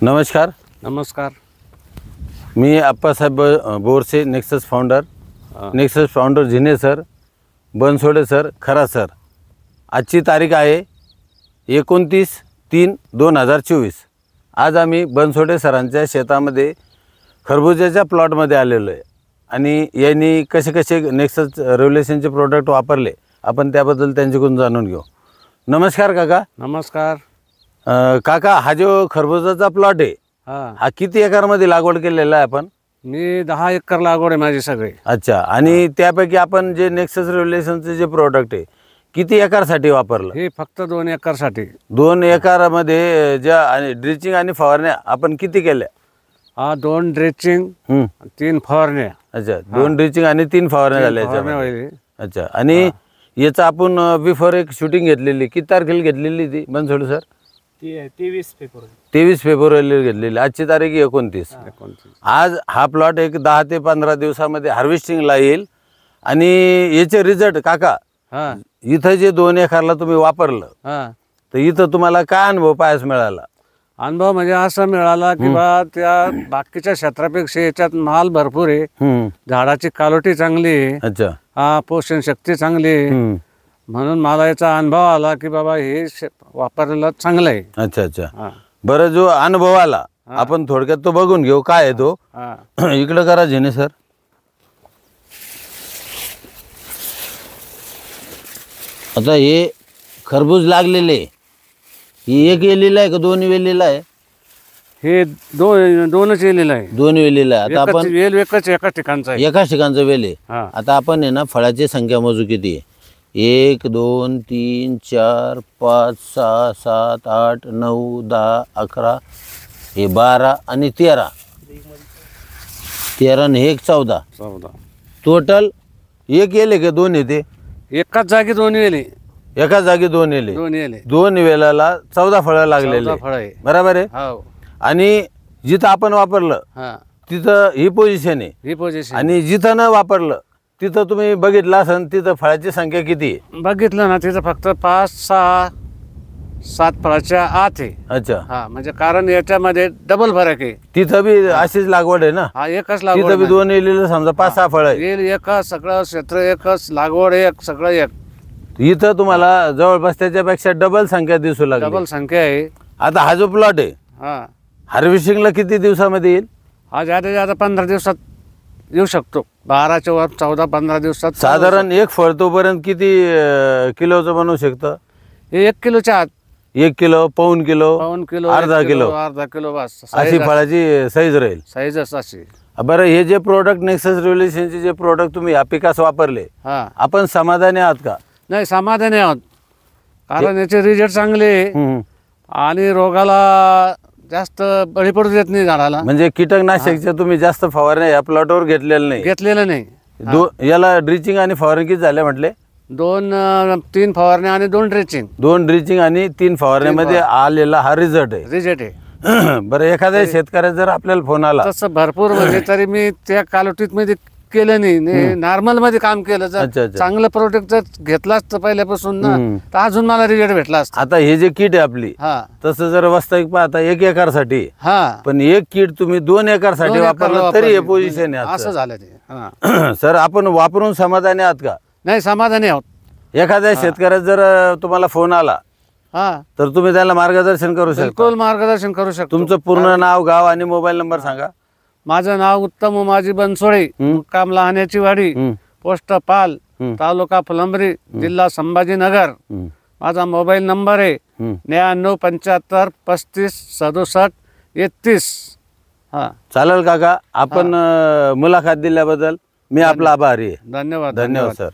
नमस्कार. नमस्कार. मी Appasaheb Borse, Nexus founder Zine sir, Bansode sir, Khara sir. आजची तारीख आहे 29/3/2024. आज आम्ही बनसोडे सरांच्या शेतामध्ये खरबुजाच्या प्लॉटमध्ये आलेलो आहे आणि यांनी कसे कसे नेक्सस रेव्होल्यूशनचे प्रोडक्ट वापरले आपण त्याबद्दल त्यांच्याकडून जाणून घेऊ. नमस्कार काका. नमस्कार. काका, हा जो खरबुजाचा प्लॉट आहे हा किती एकरमध्ये लागवड केलेला आहे आपण? मी 10 एकर लागवड आहे माझी सगळी. अच्छा. आणि त्यापैकी आपण जे नेक्सस रेव्होल्यूशनचे जे प्रोडक्ट आहे किती एकरसाठी वापरलं? हे फक्त 2 एकरसाठी. 2 एकरामध्ये ज्या ड्रिचिंग आणि फवारण्या आपण किती केल्या? 2 ड्रेचिंग 3 फवारण्या. अच्छा, 2 ड्रिचिंग आणि 3 फवारण्या झाल्या. अच्छा. आणि याचं आपण बिफोर एक शूटिंग घेतलेली, किती तारखेला घेतलेली ती बनसोडे सर? 23 फेब्रुवारीला घेतलेली. आजची तारीख 29. आज हा प्लॉट एक 10 ते 15 दिवसामध्ये हार्वेस्टिंगला येईल. आणि याचे रिझल्ट काका, इथं जे 2 एकरला तुम्ही वापरलं तर इथं तुम्हाला काय अनुभव पाहायला मिळाला? अनुभव म्हणजे असं मिळाला की बा त्या बाकीच्या क्षेत्रापेक्षा याच्यात माल भरपूर आहे, झाडाची कालोटी चांगली आहे. अच्छा. पोषण शक्ती चांगली आहे, म्हणून मला याचा अनुभव आला की बाबा हे वापरलेलं चांगलं आहे. अच्छा अच्छा. बरं, जो अनुभव आला आपण थोडक्यात तो बघून घेऊ. काय आहे तो? इकडं करा झेने सर. आता हे खरबूज लागलेले, ही एक वेलीला आहे का 2 वेलीला आहे? हे दोनच वेलीला आहे. 2 वेलीला आहे. आता आपण वेल एकाच ठिकाणचा आहे. एकाच ठिकाणचं वेल आहे. आता आपण आहे ना फळाची संख्या मोजू किती आहे. 1 2 3 4 5 6 7 8 9 10 11 हे 12 आणि 13 आणि 1 14 टोटल एक येले का 2 येते? एकाच जागी 2 वेली. एकाच जागी 2 येले. 2 वेलाला 14 फळं लागलेले. बरोबर आहे. आणि जिथं आपण वापरलं तिथं ही पोझिशन आहे. आणि जिथं न वापरलं तिथं तुम्ही बघितलं असेल तिथं फळाची संख्या किती आहे? बघितलं ना, तिथं फक्त 5 6 7 फळाच्या आत आहे. अच्छा. म्हणजे कारण याच्यामध्ये डबल फरक आहे. तिथं बी अशीच लागवड आहे ना? एकच लागवड. तिथं बी 2 येलेलं समजा 5 6 फळ आहे. एकच सगळं क्षेत्र, एकच लागवड, एक सगळं एक. इथं तुम्हाला जवळपास त्याच्यापेक्षा डबल संख्या दिसू लागली. डबल संख्या आहे. आता हा जो प्लॉट आहे हार्वेस्टिंगला किती दिवसामध्ये येईल? हा जाता 15 दिवसात येऊ शकतो. 12च्या वर 14-15 दिवसात. साधारण एक फळ तोपर्यंत किती किलोचं बनवू शकतं? हे 1 किलोच्या आत. 1 किलो, पाऊण किलो, अर्धा किलो बस अशी फळाची साईज राहील. साईजच अशी. बरं, हे जे प्रोडक्ट नेक्सस रेव्होल्यूशनचे जे प्रोडक्ट तुम्ही या पिकास वापरले आपण समाधानी आहात का? नाही, समाधानी आहोत. कारण याचे रिझल्ट चांगले आणि रोगाला जास्त बळी पडू देत नाही झाडाला. म्हणजे कीटकनाशकच्या तुम्ही जास्त फवारण्या या प्लॉटवर घेतलेलं नाही. याला ड्रिचिंग आणि फवारणी किती झाल्या म्हटले? 2-3 फवारण्या आणि 2 ड्रिचिंग. 2 ड्रिचिंग आणि 3 फवारण्यामध्ये आलेला हा रिझल्ट आहे. बरं, एखाद्या शेतकऱ्याचा जर आपल्याला फोन आला तसं भरपूर म्हणजे तरी मी त्या कालोटीत मध्ये केलं नाही, नॉर्मल मध्ये काम केलं. जर चांगलं प्रोडक्ट जर घेतला असतं पहिल्यापासून ना तर अजून मला रिझल्ट भेटला असता. आता हे जे किट आहे आपली, तसं जर वास्तविक पाहता 1 एकरसाठी, पण एक किट तुम्ही 2 एकरसाठी वापरलं तरी हे पोझिशन आहे. असं झालं ते. सर, आपण वापरून समाधानी आहात का? नाही, समाधानी आहोत. एखाद्या शेतकऱ्याचा जर तुम्हाला फोन आला तर तुम्ही त्याला मार्गदर्शन करू शकता? बिलकुल मार्गदर्शन करू शकतो. तुमचं पूर्ण नाव, गाव आणि मोबाईल नंबर सांगा. माझं नाव उत्तम उमाजी बनसोडे, मुक्काम लहाण्याची वाडी, पोस्ट पाल, तालुका फुलंब्री, जिल्हा संभाजीनगर. माझा मोबाईल नंबर आहे 99 75 35 67 31. चालेल काका, आपण मुलाखत दिल्याबद्दल मी आपला आभारी आहे. धन्यवाद. धन्यवाद सर.